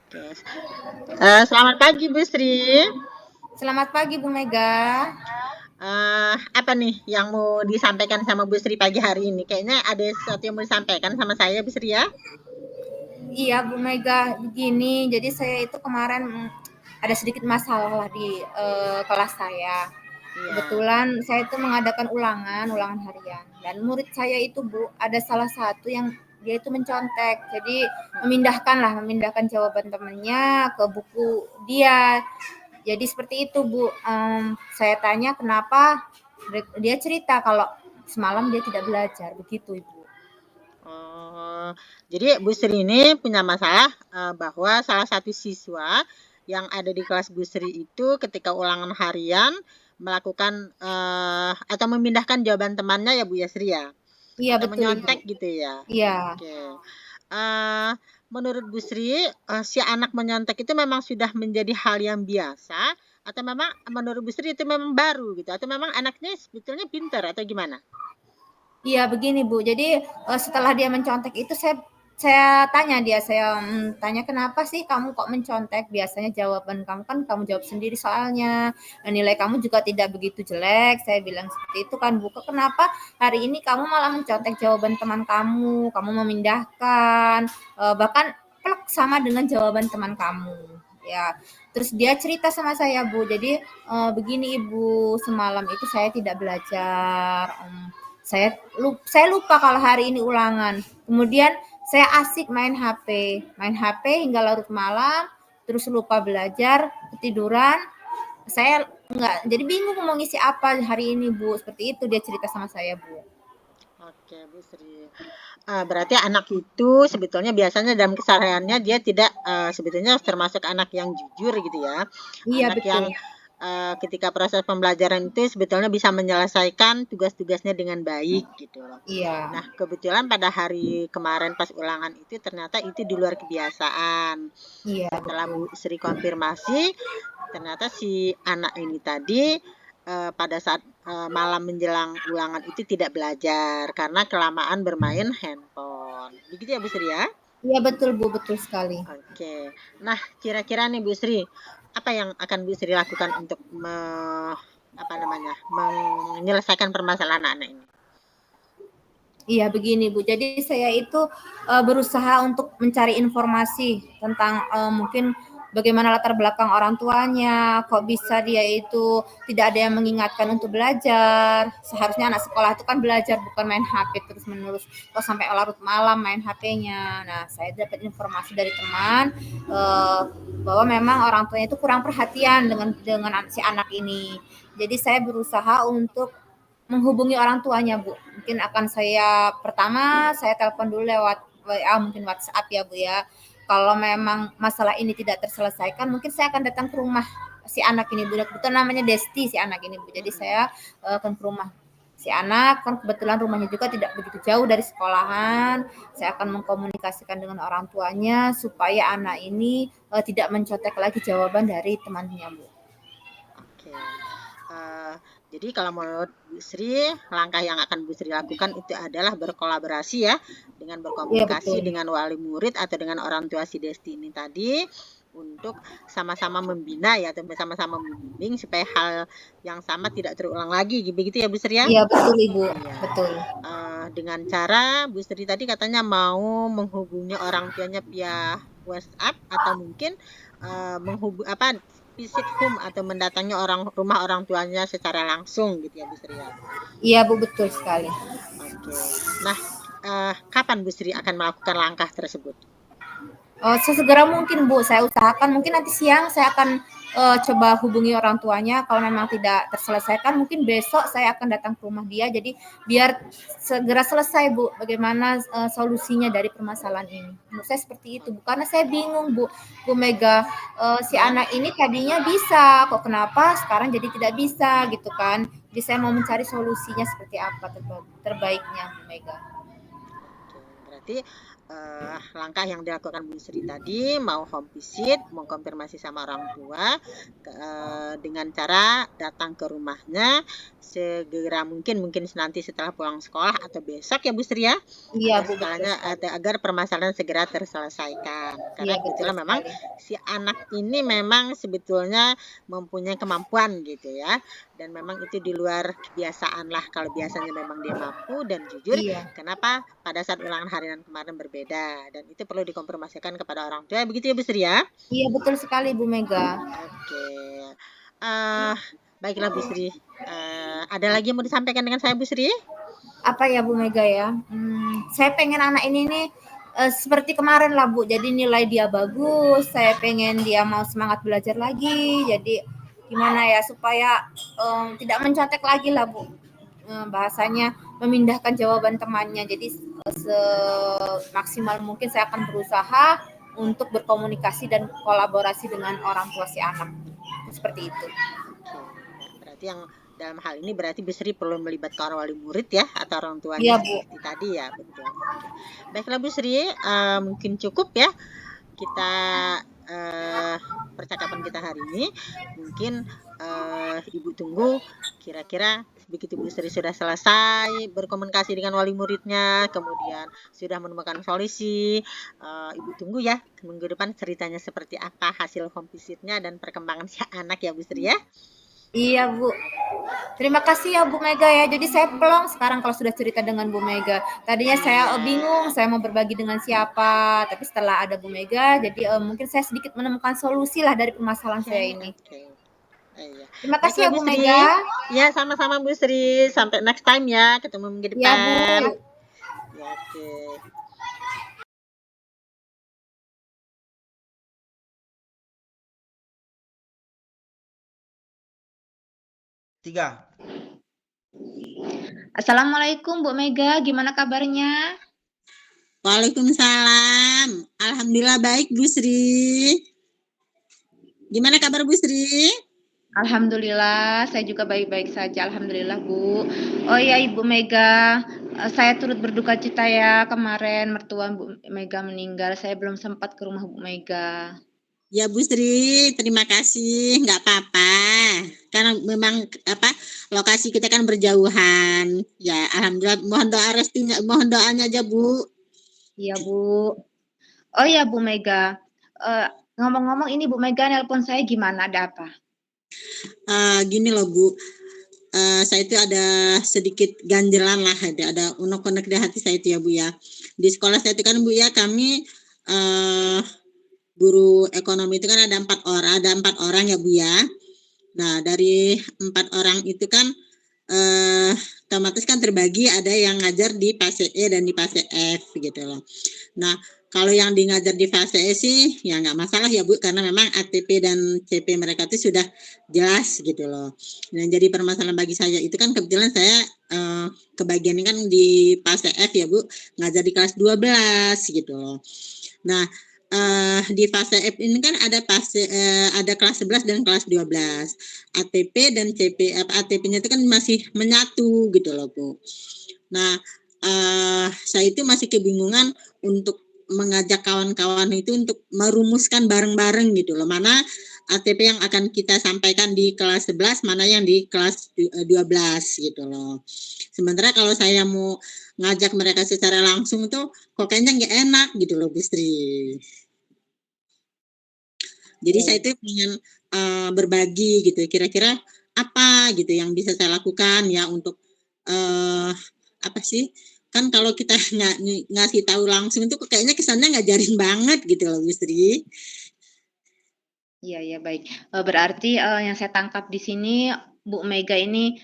Oke. Selamat pagi Bu Sri. Selamat pagi Bu Mega. Apa nih yang mau disampaikan sama Bu Sri pagi hari ini? Kayaknya ada sesuatu yang mau disampaikan sama saya Bu Sri ya? Iya Bu Mega, begini. Jadi saya itu kemarin ada sedikit masalah lah di kelas saya. Iya. Kebetulan saya itu mengadakan ulangan harian. Dan murid saya itu Bu, ada salah satu yang dia itu mencontek. Jadi Mm-mm. memindahkan jawaban temannya ke buku dia. Jadi seperti itu Bu. Saya tanya kenapa, dia cerita kalau semalam dia tidak belajar, begitu Ibu. Oh, jadi Bu Sri ini punya masalah bahwa salah satu siswa yang ada di kelas Bu Sri itu ketika ulangan harian melakukan atau memindahkan jawaban temannya ya Bu Yasri ya? Iya Atau betul Ibu. menyontek gitu ya? Iya. Oke. Eee, menurut Bu Sri, si anak menyontek itu memang sudah menjadi hal yang biasa atau memang menurut Bu Sri itu memang baru gitu? Atau memang anaknya sebetulnya pintar atau gimana? Iya begini Bu, jadi, setelah dia mencontek itu saya tanya dia, tanya, "Kenapa sih kamu kok mencontek? Biasanya jawaban kamu kan kamu jawab sendiri soalnya, nilai kamu juga tidak begitu jelek," saya bilang seperti itu kan Bu, "Kok kenapa hari ini kamu malah mencontek jawaban teman kamu memindahkan, bahkan plek sama dengan jawaban teman kamu." Ya, terus dia cerita sama saya Bu, jadi, "Begini Ibu, semalam itu saya tidak belajar, saya lupa kalau hari ini ulangan. Kemudian saya asik main HP hingga larut malam, terus lupa belajar, ketiduran. Saya nggak, jadi bingung mau ngisi apa hari ini Bu. Seperti itu dia cerita sama saya Bu. Oke, Bu Sri. Berarti anak itu sebetulnya biasanya dalam kesehariannya dia tidak, sebetulnya termasuk anak yang jujur gitu ya. Iya Anak yang, betul. ketika proses pembelajaran itu sebetulnya bisa menyelesaikan tugas-tugasnya dengan baik gitu loh. Iya. Nah, kebetulan pada hari kemarin pas ulangan itu ternyata itu di luar kebiasaan. Iya Setelah betul. Bu Sri konfirmasi, ternyata si anak ini tadi pada saat malam menjelang ulangan itu tidak belajar karena kelamaan bermain handphone. Begitu ya Bu Sri ya? Iya betul Bu, betul sekali. Oke. Nah, kira-kira nih Bu Sri, apa yang akan Bu Sri lakukan untuk apa namanya, menyelesaikan permasalahan anak ini? Iya begini Bu, jadi saya itu berusaha untuk mencari informasi tentang mungkin bagaimana latar belakang orang tuanya, kok bisa dia itu tidak ada yang mengingatkan untuk belajar. Seharusnya anak sekolah itu kan belajar bukan main HP terus menerus, kok sampai larut malam main HP-nya. Nah, saya dapat informasi dari teman bahwa memang orang tuanya itu kurang perhatian dengan si anak ini. Jadi saya berusaha untuk menghubungi orang tuanya, Bu. Mungkin akan saya telepon dulu lewat WA, mungkin WhatsApp ya, Bu, ya. Kalau memang masalah ini tidak terselesaikan, mungkin saya akan datang ke rumah si anak ini, Bu. Kebetulan namanya Desti si anak ini, Bu. Jadi Mm-mm. saya akan ke rumah si anak, kan kebetulan rumahnya juga tidak begitu jauh dari sekolahan. Saya akan mengkomunikasikan dengan orang tuanya supaya anak ini tidak mencontek lagi jawaban dari temannya, Bu. Oke. Eh, jadi kalau menurut Bu Sri, langkah yang akan Bu Sri lakukan itu adalah berkolaborasi ya, dengan Iya berkomunikasi betul. dengan wali murid atau dengan orang tua si Desti ini tadi untuk sama-sama membina ya, atau bersama-sama membimbing supaya hal yang sama tidak terulang lagi, begitu ya Bu Sri ya? Iya betul Ibu, Iya. betul. Dengan cara Bu Sri tadi katanya mau menghubungi orang tuanya via WhatsApp atau mungkin apa visit home atau mendatangi rumah orang tuanya secara langsung gitu ya Bu Sri ya. Iya Bu, betul Oke. sekali. Oke. Nah, kapan Bu Sri akan melakukan langkah tersebut? Sesegera mungkin Bu, saya usahakan mungkin nanti siang saya akan coba hubungi orang tuanya. Kalau memang tidak terselesaikan, mungkin besok saya akan datang ke rumah dia. Jadi biar segera selesai Bu, bagaimana solusinya dari permasalahan ini. Menurut saya seperti itu Bu, karena saya bingung Bu Mega. Si Ya. anak ini tadinya bisa, kok kenapa sekarang jadi tidak bisa gitu kan? Jadi saya mau mencari solusinya seperti apa terbaiknya Bu Mega. Oke, berarti langkah yang dilakukan Bu Sri tadi, mau home visit, mau konfirmasi sama orang tua, dengan cara datang ke rumahnya segera mungkin nanti setelah pulang sekolah atau besok ya Bu Sri ya, Iya agar Bu, betul sekali. agar permasalahan segera terselesaikan. Karena Iya betul kebetulan memang sekali. si anak ini memang sebetulnya mempunyai kemampuan gitu ya, dan memang itu di luar kebiasaan lah. Kalau biasanya memang dia mampu dan jujur, Iya. kenapa pada saat ulangan harian kemarin berbeda, dan itu perlu dikonfirmasikan kepada orang tua, begitu ya Bu Sri ya? Iya betul sekali Bu Mega. Oke, uh, baiklah Bu Sri, ada lagi yang mau disampaikan dengan saya Bu Sri? Apa ya Bu Mega ya? Saya pengen anak ini nih seperti kemarin lah Bu. Jadi nilai dia bagus. Saya pengen dia mau semangat belajar lagi. Jadi gimana ya supaya tidak mencontek lagi lah Bu. Bahasanya memindahkan jawaban temannya. Jadi semaksimal mungkin saya akan berusaha untuk berkomunikasi dan kolaborasi dengan orang tua si anak. Seperti itu. Oke, nah, berarti yang dalam hal ini berarti Bu Sri perlu melibatkan wali murid ya atau orang tuanya Iya Bu. seperti tadi ya, betul. Oke. Baiklah Bu Sri, mungkin cukup ya kita percakapan kita hari ini. Mungkin Ibu tunggu kira-kira begitu Bu Sri sudah selesai berkomunikasi dengan wali muridnya, kemudian sudah menemukan solusi, Ibu tunggu ya minggu depan ceritanya seperti apa hasil home visit-nya dan perkembangan si anak ya Bu Sri ya. Iya Bu. Terima kasih ya Bu Mega ya. Jadi saya plong sekarang kalau sudah cerita dengan Bu Mega. Tadinya saya bingung saya mau berbagi dengan siapa, tapi setelah ada Bu Mega, jadi mungkin saya sedikit menemukan solusi lah dari permasalahan saya ini. Oke. Iya. Terima kasih Baiklah ya Bu Bu Sri. Mega. Ya, sama-sama Bu Sri. Sampai next time ya. Ketemu minggu Iya Bu. depan. Ya, oke. Tiga. Assalamualaikum Bu Mega, gimana kabarnya? Waalaikumsalam. Alhamdulillah baik Bu Sri. Gimana kabar Bu Sri? Alhamdulillah, saya juga baik-baik saja. Alhamdulillah Bu. Oh ya Ibu Mega, saya turut berduka cita ya kemarin mertua Bu Mega meninggal. Saya belum sempat ke rumah Bu Mega. Ya Bu Sri, terima kasih. Nggak apa-apa. Karena memang lokasi kita kan berjauhan. Ya, alhamdulillah. Mohon doa restunya, mohon doanya aja Bu. Iya Bu. Oh ya Bu Mega, ngomong-ngomong ini Bu Mega nelpon saya gimana? Ada apa? Gini loh Bu, saya itu ada sedikit ganjelan lah, ada unek-unek di hati saya itu ya Bu ya. Di sekolah saya itu kan Bu ya, kami guru ekonomi itu kan ada 4 orang ya Bu ya. Nah dari 4 orang itu kan otomatis kan terbagi, ada yang ngajar di fase E dan di fase F gitu loh. Nah kalau yang di ngajar di fase E sih ya nggak masalah ya Bu, karena memang ATP dan CP mereka itu sudah jelas gitu loh. Dan jadi permasalahan bagi saya itu kan kebetulan saya kebagian kan di fase F ya Bu, ngajar di kelas 12 gitu loh. Nah di fase F ini kan ada ada kelas 11 dan kelas 12. ATP dan CP, ATP-nya itu kan masih menyatu gitu loh Bu. Nah saya itu masih kebingungan untuk mengajak kawan-kawan itu untuk merumuskan bareng-bareng gitu loh, mana ATP yang akan kita sampaikan di kelas 11, mana yang di kelas 12 gitu loh. Sementara kalau saya mau ngajak mereka secara langsung tuh kok kayaknya nggak enak gitu loh Bu Sri. Jadi saya itu ingin berbagi gitu, kira-kira apa gitu yang bisa saya lakukan ya untuk apa sih, kan kalau kita ngasih tahu langsung itu kayaknya kesannya ngajarin banget gitu loh Bu Sri. Iya ya baik. Berarti yang saya tangkap di sini Bu Mega ini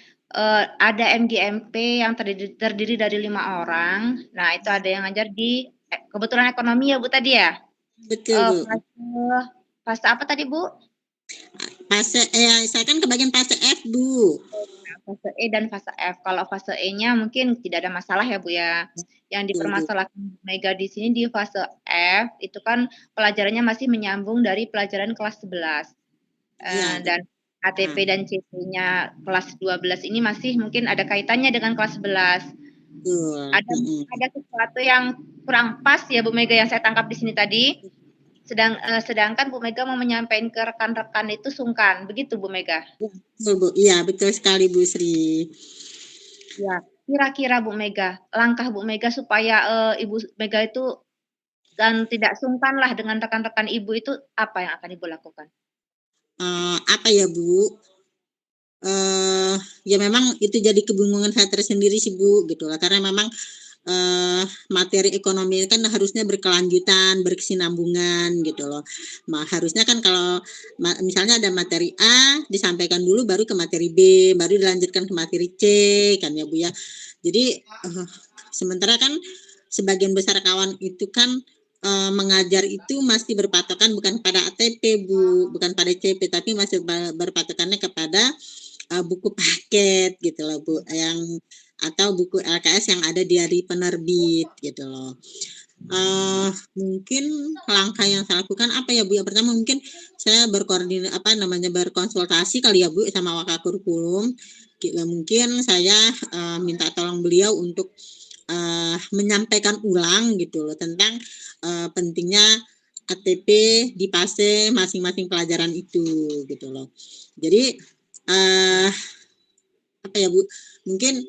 ada MGMP yang terdiri dari 5 orang. Nah itu ada yang ngajar di kebetulan ekonomi ya Bu tadi ya? Betul Bu. Fase apa tadi Bu? Fase saya kan kebagian fase F Bu. Fase E dan fase F. Kalau fase E-nya mungkin tidak ada masalah ya Bu ya. Yang dipermasalahkan Mega di sini di fase F itu kan pelajarannya masih menyambung dari pelajaran kelas 11. Dan ATP dan CP-nya kelas 12 ini masih mungkin ada kaitannya dengan kelas 11. Betul. Ada sesuatu yang kurang pas ya Bu Mega yang saya tangkap di sini tadi. Sedangkan Bu Mega mau menyampaikan ke rekan-rekan itu sungkan, begitu Bu Mega? Betul, Bu. Iya, betul sekali Bu Sri. Ya, kira-kira Bu Mega, langkah Bu Mega supaya Ibu Mega itu dan tidak sungkan lah dengan rekan-rekan Ibu itu apa yang akan Ibu lakukan? Apa ya Bu? Ya memang itu jadi kebingungan saya tersendiri sih Bu, gitu lah. Karena memang materi ekonomi kan harusnya berkelanjutan, berkesinambungan gitu loh. Harusnya kan kalau misalnya ada materi A disampaikan dulu baru ke materi B, baru dilanjutkan ke materi C kan ya Bu ya. Jadi sementara kan sebagian besar kawan itu kan mengajar itu masih berpatokan bukan pada ATP Bu, bukan pada CP, tapi masih berpatokannya kepada buku paket gitu loh Bu, yang atau buku LKS yang ada dari penerbit gitu loh. Mungkin langkah yang saya lakukan apa ya Bu? Yang pertama mungkin saya berkonsultasi kali ya Bu sama Wakakurikulum. Mungkin saya minta tolong beliau untuk menyampaikan ulang gitu loh tentang pentingnya ATP di fase masing-masing pelajaran itu gitu loh. Jadi apa ya Bu? Mungkin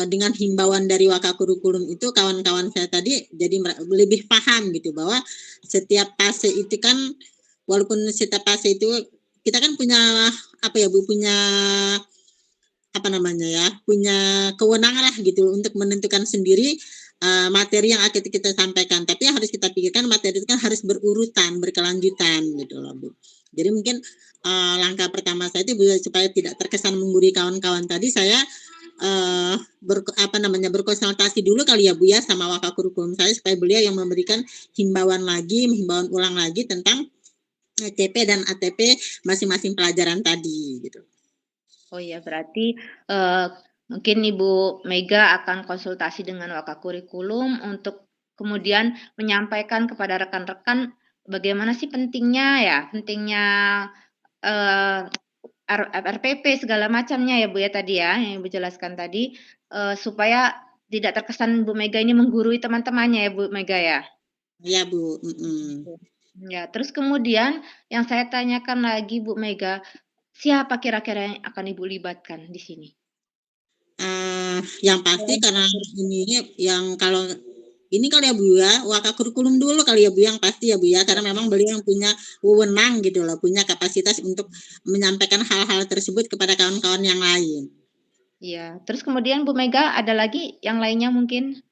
dengan himbauan dari Wakakurikulum itu kawan-kawan saya tadi jadi lebih paham gitu bahwa setiap fase itu kan walaupun setiap fase itu kita kan punya apa ya Bu, punya apa namanya ya, punya kewenangan lah gitu untuk menentukan sendiri materi yang akan kita sampaikan. Tapi yang harus kita pikirkan materi itu kan harus berurutan, berkelanjutan gitu loh Bu. Jadi mungkin langkah pertama saya itu supaya tidak terkesan menggurui kawan-kawan tadi, saya berkonsultasi dulu kali ya Bu ya sama Wakakurikulum saya supaya beliau yang memberikan himbauan ulang lagi tentang CP dan ATP masing-masing pelajaran tadi gitu. Oh iya, berarti mungkin Ibu Mega akan konsultasi dengan Wakakurikulum untuk kemudian menyampaikan kepada rekan-rekan bagaimana sih pentingnya RPP segala macamnya ya Bu ya tadi ya, yang Ibu jelaskan tadi, supaya tidak terkesan Bu Mega ini menggurui teman-temannya ya Bu Mega ya? Iya Bu. Ya, terus kemudian yang saya tanyakan lagi Bu Mega, siapa kira-kira yang akan Ibu libatkan di sini? Yang pasti karena ini yang kalau ini kali ya Bu ya, Wakakurikulum dulu kali ya Bu yang pasti ya Bu ya, karena memang beliau yang punya wewenang gitu loh, punya kapasitas untuk menyampaikan hal-hal tersebut kepada kawan-kawan yang lain. Iya, terus kemudian Bu Mega ada lagi yang lainnya mungkin?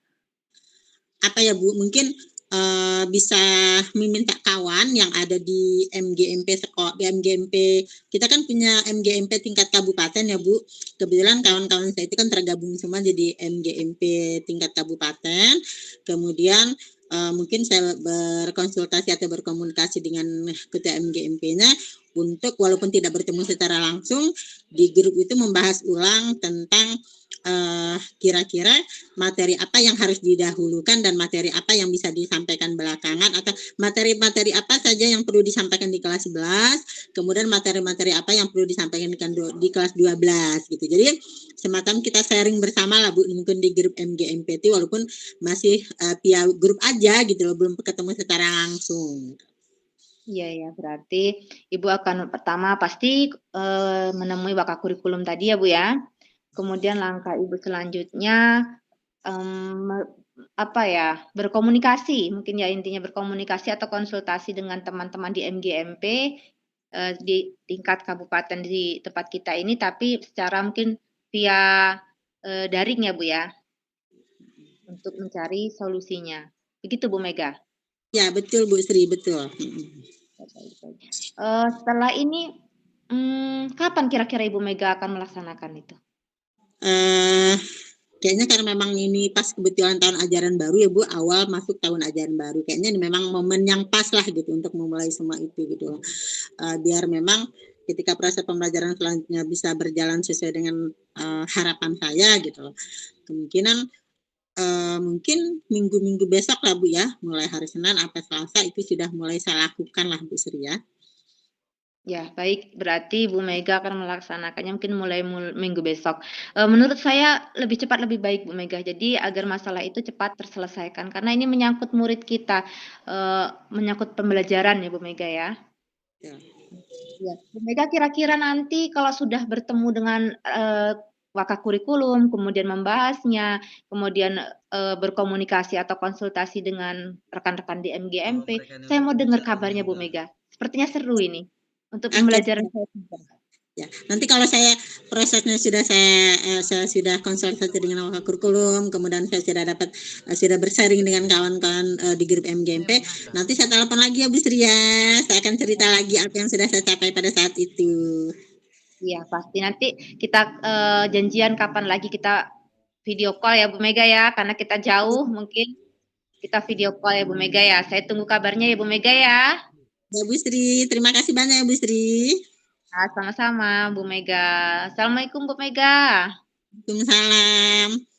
Apa ya Bu, mungkin bisa meminta kawan yang ada di MGMP sekolah, di MGMP kita kan punya MGMP tingkat kabupaten ya Bu. Kebetulan kawan-kawan saya itu kan tergabung semua jadi MGMP tingkat kabupaten. Kemudian mungkin saya berkonsultasi atau berkomunikasi dengan ketua MGMP-nya untuk walaupun tidak bertemu secara langsung di grup itu membahas ulang tentang kira-kira materi apa yang harus didahulukan dan materi apa yang bisa disampaikan belakangan, atau materi-materi apa saja yang perlu disampaikan di kelas 11, kemudian materi-materi apa yang perlu disampaikan di kelas 12 gitu. Jadi semacam kita sharing bersama lah Bu, mungkin di grup MGMPT walaupun masih via grup aja gitu loh, belum ketemu secara langsung. Iya ya, berarti Ibu akan pertama pasti menemui Wakakurikulum tadi ya Bu ya. Kemudian langkah Ibu selanjutnya berkomunikasi, mungkin ya intinya berkomunikasi atau konsultasi dengan teman-teman di MGMP di tingkat kabupaten di tempat kita ini, tapi secara mungkin via daring ya Bu ya, untuk mencari solusinya. Begitu Bu Mega? Ya betul Bu Sri, betul. Setelah ini kapan kira-kira Ibu Mega akan melaksanakan itu? Kayaknya karena memang ini pas kebetulan tahun ajaran baru ya Bu, awal masuk tahun ajaran baru. Kayaknya ini memang momen yang pas lah gitu untuk memulai semua itu gitu. Biar memang ketika proses pembelajaran selanjutnya bisa berjalan sesuai dengan harapan saya gitu. Kemungkinan mungkin minggu-minggu besok lah Bu ya, mulai hari Senin sampai Selasa itu sudah mulai saya lakukan lah Bu Sri ya. Ya, baik. Berarti Bu Mega akan melaksanakannya mungkin mulai minggu besok. Menurut saya lebih cepat lebih baik Bu Mega. Jadi agar masalah itu cepat terselesaikan karena ini menyangkut murid kita, menyangkut pembelajaran ya Bu Mega ya. Ya. Ya, Bu Mega kira-kira nanti kalau sudah bertemu dengan Wakakurikulum, kemudian membahasnya, kemudian berkomunikasi atau konsultasi dengan rekan-rekan di MGMP, saya mau dengar kabarnya Bu Mega. Sepertinya seru ini untuk Oke, pembelajaran saya juga. ya. Nanti kalau saya prosesnya saya sudah konsultasi dengan Wakakurikulum, kemudian saya sudah bersharing dengan kawan-kawan di grup MGMP, nanti saya telepon lagi ya Bu Sri ya. Saya akan cerita lagi apa yang sudah saya capai pada saat itu. Iya, pasti nanti kita janjian kapan lagi kita video call ya Bu Mega ya, karena kita jauh mungkin kita video call ya Bu Mega ya. Saya tunggu kabarnya ya Bu Mega ya. Ya Bu Sri, terima kasih banyak ya Bu Sri. Sama-sama Bu Mega. Assalamualaikum Bu Mega. Waalaikumsalam.